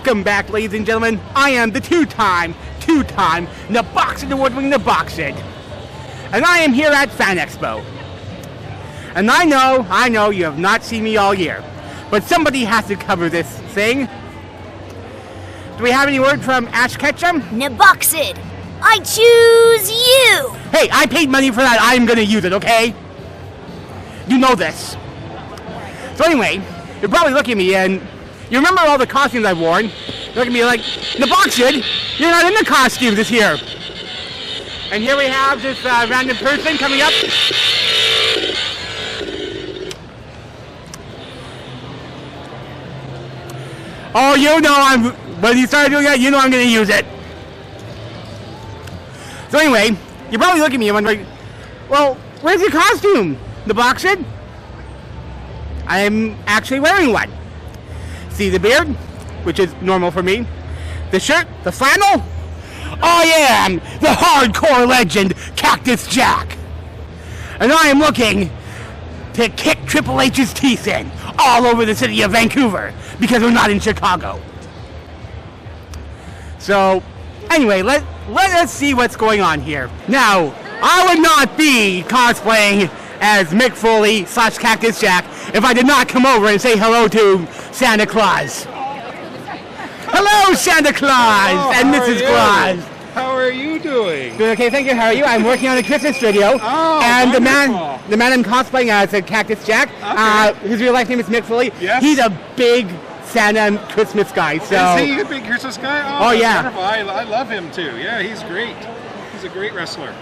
Welcome back, ladies and gentlemen. I am the two-time Naboxed award-winning Naboxed. And I am here at FanExpo. And I know you have not seen me all year. But somebody has to cover this thing. Do we have any word from Ash Ketchum? Naboxed, I choose you! Hey, I paid money for that. I'm gonna use it, okay? You know this. So anyway, you're probably looking at me and you remember all the costumes I've worn. You look at me like, Naboxed, you're not in the costumes this year. And here we have this random person coming up. Oh, you know when you start doing that, you know I'm going to use it. So anyway, you're probably looking at me and wondering, well, where's your costume, Naboxed? I'm actually wearing one. See the beard, which is normal for me. The shirt, the flannel. I am the hardcore legend, Cactus Jack. And I am looking to kick Triple H's teeth in all over the city of Vancouver because we're not in Chicago. So, anyway, let us see what's going on here. Now, I would not be cosplaying as Mick Foley / Cactus Jack if I did not come over and say hello to Santa Claus. Hello, Santa Claus and Mrs. Claus. How are you doing? Doing okay, thank you. How are you? I'm working on a Christmas video. Oh, and wonderful. the man I'm cosplaying as a Cactus Jack. Okay. His real life name is Mick Foley. Yes. He's a big Santa and Christmas guy. So. Is he a big Christmas guy? Oh that's yeah. Wonderful. I love him too. Yeah, he's great. He's a great wrestler.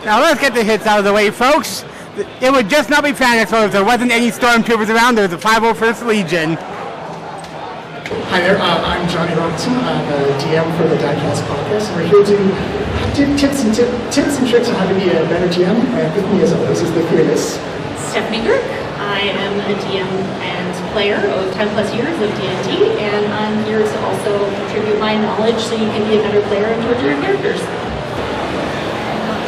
Now let's get the hits out of the way, folks. It would just not be FanExpo if there wasn't any stormtroopers around. There's the 501st Legion. Hi there, I'm Johnny Robinson. I'm a DM for the Diecast podcast, and we're here to do tips and tricks on how to be a better GM. And with me, as always, is the fearless Stephanie Girk. I am a DM and player of 10 plus years of D&D, and I'm here to also contribute my knowledge so you can be a better player and torture your characters.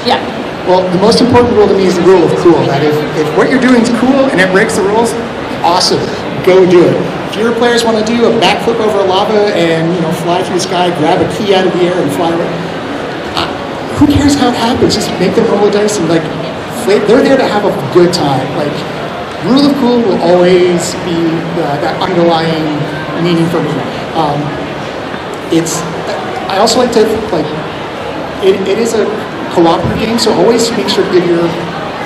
Yeah. Well, the most important rule to me is the rule of cool. That if what you're doing is cool and it breaks the rules, awesome, go do it. If your players want to do a backflip over lava and fly through the sky, grab a key out of the air and fly away, who cares how it happens? Just make them roll a dice and they're there to have a good time. Rule of cool will always be that underlying meaning for me. I also like to it is a cooperative game, so always make sure to give your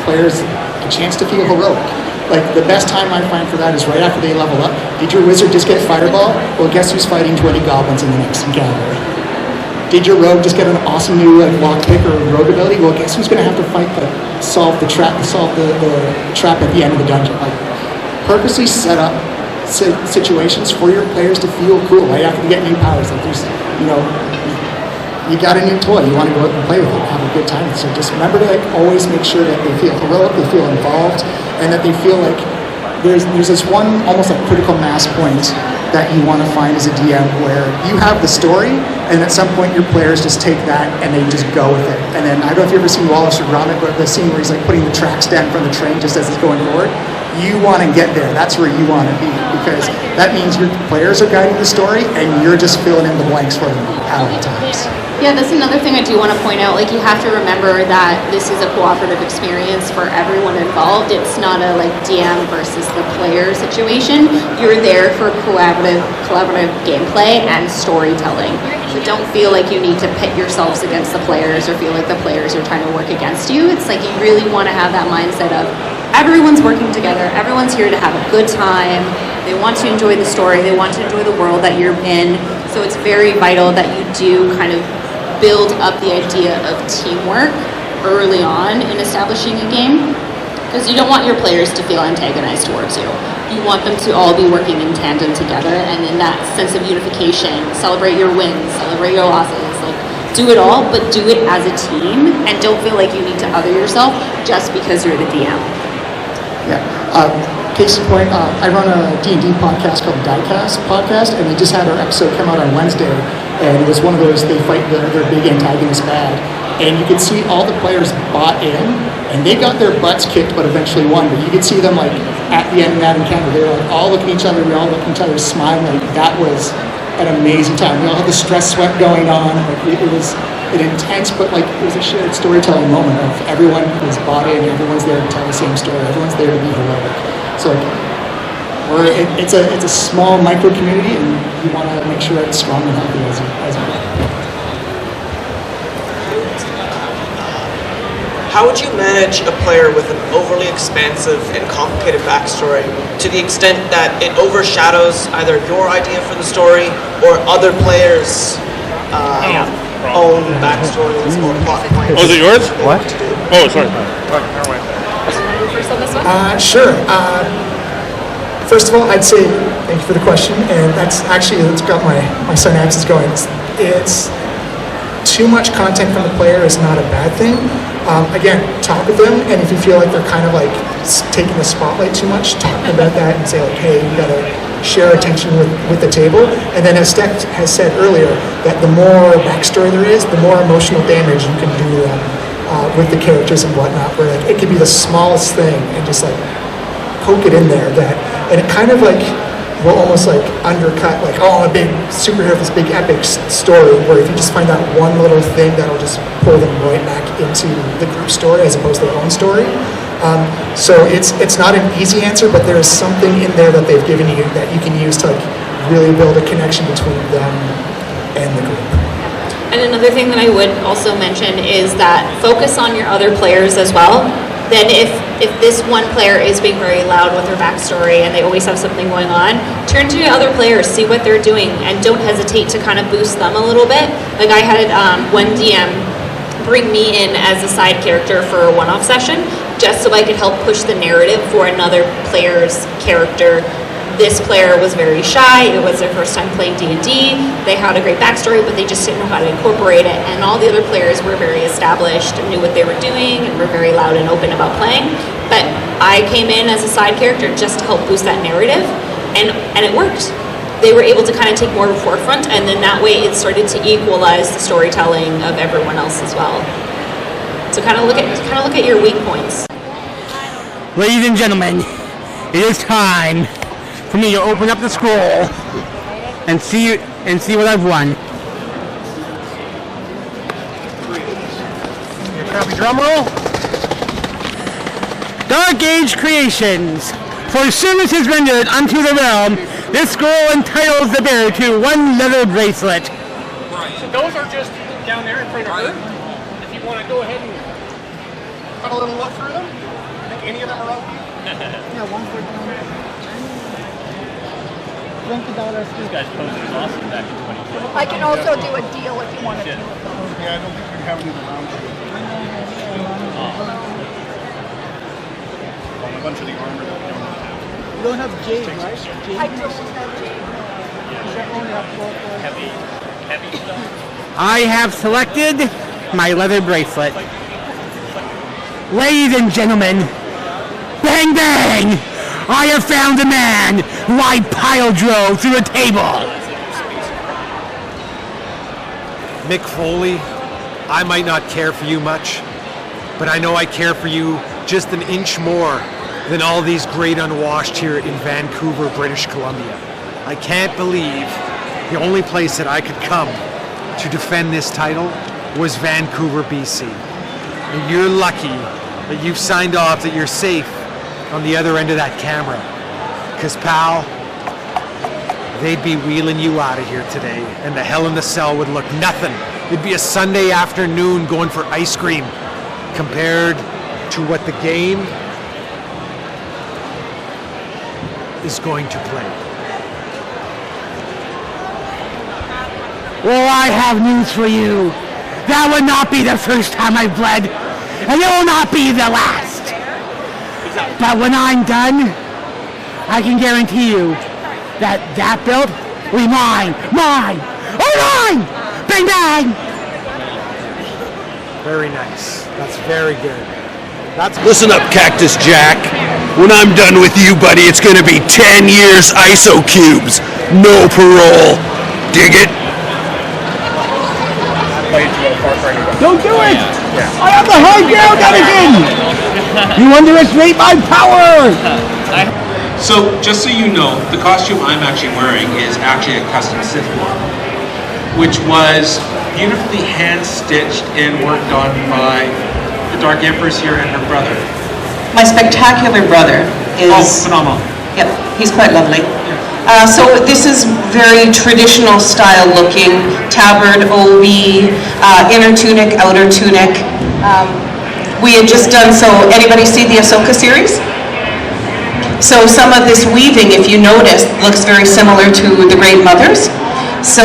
players a chance to feel heroic. The best time I find for that is right after they level up. Did your wizard just get fireball? Well, guess who's fighting 20 goblins in the next encounter? Did your rogue just get an awesome new lockpick or rogue ability? Well, guess who's going to have to fight solve the trap at the end of the dungeon? Purposely set up situations for your players to feel cool right after they get new powers. You got a new toy, you want to go out and play with it, have a good time. So just remember to always make sure that they feel heroic, they feel involved, and that they feel like there's this one almost critical mass point that you want to find as a DM where you have the story, and at some point your players just take that and they just go with it. And then I don't know if you've ever seen Wallace or Gromit, but the scene where he's putting the tracks down from the train just as it's going forward. You want to get there. That's where you want to be, because that means your players are guiding the story and you're just filling in the blanks for them at all times. Yeah, that's another thing I do want to point out. You have to remember that this is a cooperative experience for everyone involved. It's not a DM versus the player situation. You're there for collaborative gameplay and storytelling. So don't feel like you need to pit yourselves against the players or feel like the players are trying to work against you. It's you really want to have that mindset of everyone's working together. Everyone's here to have a good time. They want to enjoy the story. They want to enjoy the world that you're in. So it's very vital that you do kind of build up the idea of teamwork early on in establishing a game, because you don't want your players to feel antagonized towards you. You want them to all be working in tandem together, and in that sense of unification, celebrate your wins, celebrate your losses, do it all, but do it as a team, and don't feel like you need to other yourself just because you're the DM. Yeah. Case in point, I run a D&D podcast called the Diecast podcast, and we just had our episode come out on Wednesday, and it was one of those, they fight their big antagonist bad, and you could see all the players bought in, and they got their butts kicked, but eventually won, but you could see them at the end of that encounter. They were like all looking at each other, we all looked at each other, smiling. Like that was an amazing time. We all had the stress sweat going on. Like it was an intense, but like it was a shared storytelling moment of everyone was bought in, everyone's there to tell the same story, everyone's there to be heroic. So like, it's a small micro community, and you want to make sure it's strong and healthy as you go. How would you manage a player with an overly expansive and complicated backstory to the extent that it overshadows either your idea for the story or other players' own backstories or plot points? Oh, is it yours? What? Oh, sorry. First on this one? Sure. First of all, I'd say thank you for the question, and that's got my synapses going. It's too much content from the player is not a bad thing. Again, talk with them, and if you feel like they're kind of like taking the spotlight too much, talk about that and say like, hey, we gotta share attention with the table. And then as Steph has said earlier, that the more backstory there is, the more emotional damage you can do to them with the characters and whatnot, where like it could be the smallest thing and just like poke it in there, and it kind of like will almost like undercut like, oh, a big superhero, this big epic story, where if you just find that one little thing, that'll just pull them right back into the group story as opposed to their own story. So it's not an easy answer, but there is something in there that they've given you that you can use to like really build a connection between them and the group. And another thing that I would also mention is that focus on your other players as well. Then if this one player is being very loud with their backstory and they always have something going on, turn to your other players, see what they're doing, and don't hesitate to kind of boost them a little bit. Like I had one DM bring me in as a side character for a one-off session, just so I could help push the narrative for another player's character. This player was very shy, it was their first time playing D&D, they had a great backstory, but they just didn't know how to incorporate it, and all the other players were very established and knew what they were doing and were very loud and open about playing. But I came in as a side character just to help boost that narrative, and it worked. They were able to kind of take more of a forefront, and then that way it started to equalize the storytelling of everyone else as well. So kind of look at your weak points. Ladies and gentlemen, it is time for me to open up the scroll and see what I've won. Copy drum roll. Dark Age Creations. For services rendered unto the realm, this scroll entitles the bearer to one leather bracelet. So those are just down there in front of her. If you want to go ahead and have a little look through them, I think any of them are out. Yeah, one for $20. This guy's posing as awesome back in 2020. I can also do a deal if you want to. Yeah, I don't think we have any around here. On a bunch of the armor that we don't have. You don't have Jade, right? Jade. I don't have Jade. You only have 4 Heavy stuff. I have selected my leather bracelet. Ladies and gentlemen, bang bang! I have found a man who I pile drove through a table. Mick Foley, I might not care for you much, but I know I care for you just an inch more than all these great unwashed here in Vancouver, British Columbia. I can't believe the only place that I could come to defend this title was Vancouver, BC. And you're lucky that you've signed off that you're safe on the other end of that camera. Because, pal, they'd be wheeling you out of here today, and the Hell in the Cell would look nothing. It'd be a Sunday afternoon going for ice cream compared to what the game is going to play. Well, I have news for you. That would not be the first time I bled, and it will not be the last. But when I'm done, I can guarantee you that that belt will be mine, mine, mine! Bang bang! Very nice. That's very good. Listen up, Cactus Jack. When I'm done with you, buddy, it's gonna be 10 years ISO cubes. No parole. Dig it? Don't do it! I have the high ground, Anakin! You underestimate my power! So, just so you know, the costume I'm actually wearing is actually a custom Sith one, which was beautifully hand-stitched and worked on by the Dark Empress here and her brother. My spectacular brother is... Oh, phenomenal. Yep, he's quite lovely. So this is very traditional style looking, tabard, OB, inner tunic, outer tunic. We had just done, so anybody see the Ahsoka series? So some of this weaving, if you notice, looks very similar to the Great Mothers. So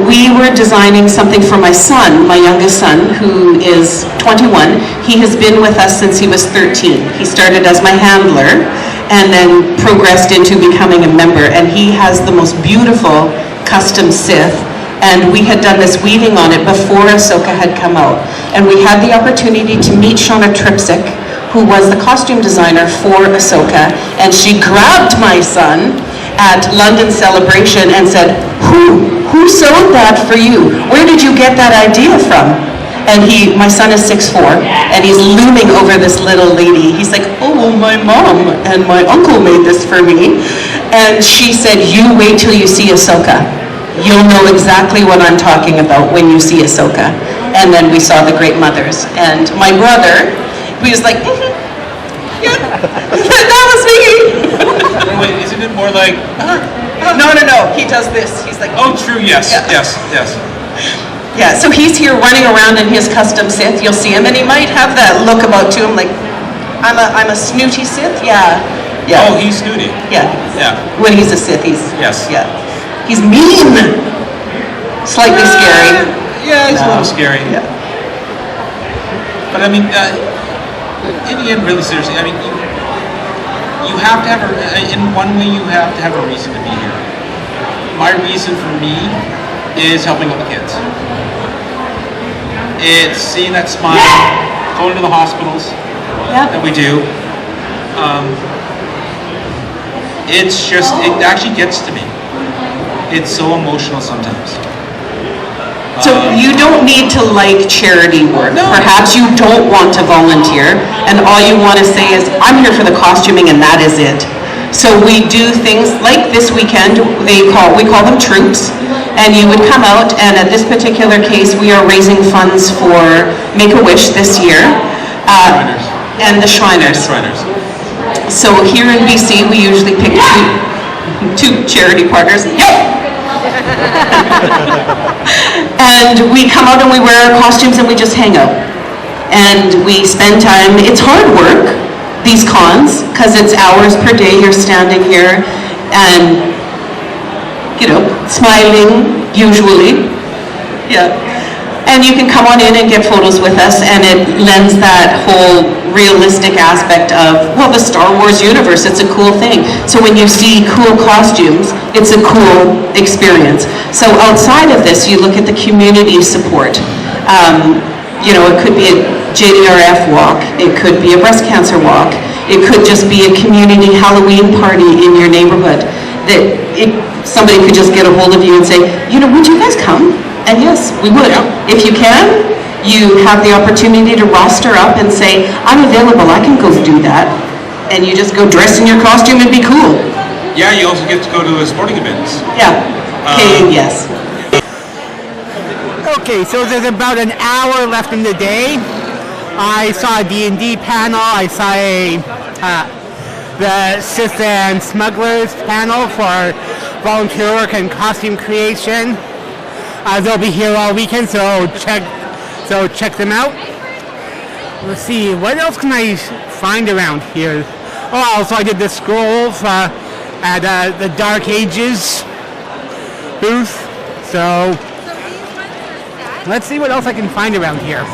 we were designing something for my son, my youngest son, who is 21. He has been with us since he was 13. He started as my handler and then progressed into becoming a member. And he has the most beautiful custom Sith. And we had done this weaving on it before Ahsoka had come out. And we had the opportunity to meet Shauna Tripsick, who was the costume designer for Ahsoka. And she grabbed my son at London Celebration and said, who sewed that for you? Where did you get that idea from? And my son is 6'4", and he's looming over this little lady. He's like, oh, my mom and my uncle made this for me. And she said, you wait till you see Ahsoka. You'll know exactly what I'm talking about when you see Ahsoka. And then we saw the Great Mothers. And my brother, he was like, yeah, that was me. Wait, isn't it more like... No, he does this. He's like... Oh, true, yes, yeah. yes. Yeah, so he's here running around in his custom Sith. You'll see him, and he might have that look about to him, like, I'm a snooty Sith. Yeah. Oh, he's snooty. Yeah. When he's a Sith, he's he's mean. Slightly scary. Yeah, he's a little scary. Yeah. But I mean, in the end, really seriously, I mean, you have to have in one way, you have to have a reason to be here. My reason for me is helping out the kids. It's seeing that smile, going to the hospitals that we do. It's just, it actually gets to me. It's so emotional sometimes. So you don't need to like charity work. No. Perhaps you don't want to volunteer, and all you want to say is, I'm here for the costuming and that is it. So we do things like this weekend, we call them troops, and you would come out, and at this particular case, we are raising funds for Make-A-Wish this year, and the Shriners. So here in BC, we usually pick two charity partners. And we come out and we wear our costumes and we just hang out. And we spend time, it's hard work, these cons, because it's hours per day you're standing here and, smiling, usually. Yeah. And you can come on in and get photos with us, and it lends that whole realistic aspect of, well, the Star Wars universe, it's a cool thing. So when you see cool costumes, it's a cool experience. So outside of this, you look at the community support. It could be a JDRF walk, it could be a breast cancer walk, it could just be a community Halloween party in your neighborhood. Somebody could just get a hold of you and say, would you guys come? And yes, we would. If you can, you have the opportunity to roster up and say, I'm available, I can go do that. And you just go dress in your costume and be cool. Yeah, you also get to go to the sporting events. Yeah, yes. Okay, so there's about an hour left in the day. I saw a D&D panel, I saw the Sith and Smugglers panel for volunteer work and costume creation. They'll be here all weekend, so check them out. Let's see, what else can I find around here? Oh, also I did the scrolls at the Dark Ages booth. So let's see what else I can find around here.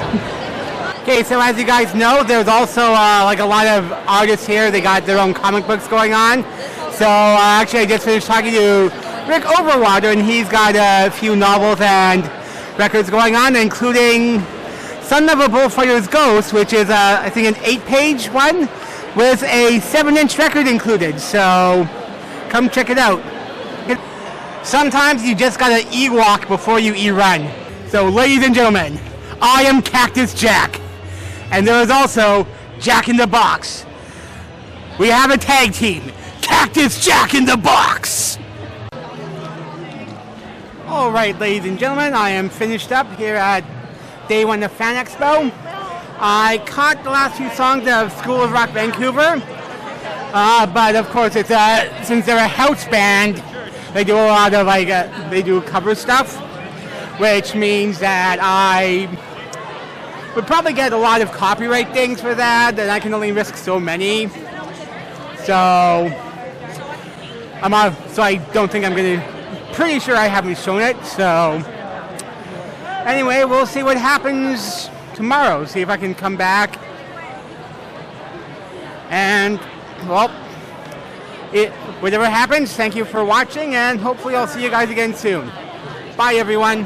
Okay, so as you guys know, there's also like a lot of artists here. They got their own comic books going on. So actually I just finished talking to Rick Overwater, and he's got a few novels and records going on, including Son of a Bullfighter's Ghost, which is I think an 8-page one with a 7-inch record included. So come check it out. Sometimes you just gotta e-walk before you e-run. So ladies and gentlemen, I am Cactus Jack, and there is also Jack in the Box. We have a tag team, Cactus Cactus Jack in the box. All right, ladies and gentlemen, I am finished up here at day 1 of FanExpo. I caught the last few songs of School of Rock Vancouver, but of course, it's since they're a house band, they do a lot of they do cover stuff, which means that I would probably get a lot of copyright things for that, and I can only risk so many. So I don't think I'm gonna. Pretty sure I haven't shown it. So anyway, we'll see what happens tomorrow. See if I can come back. And well, whatever happens, thank you for watching, and hopefully I'll see you guys again soon. Bye, everyone.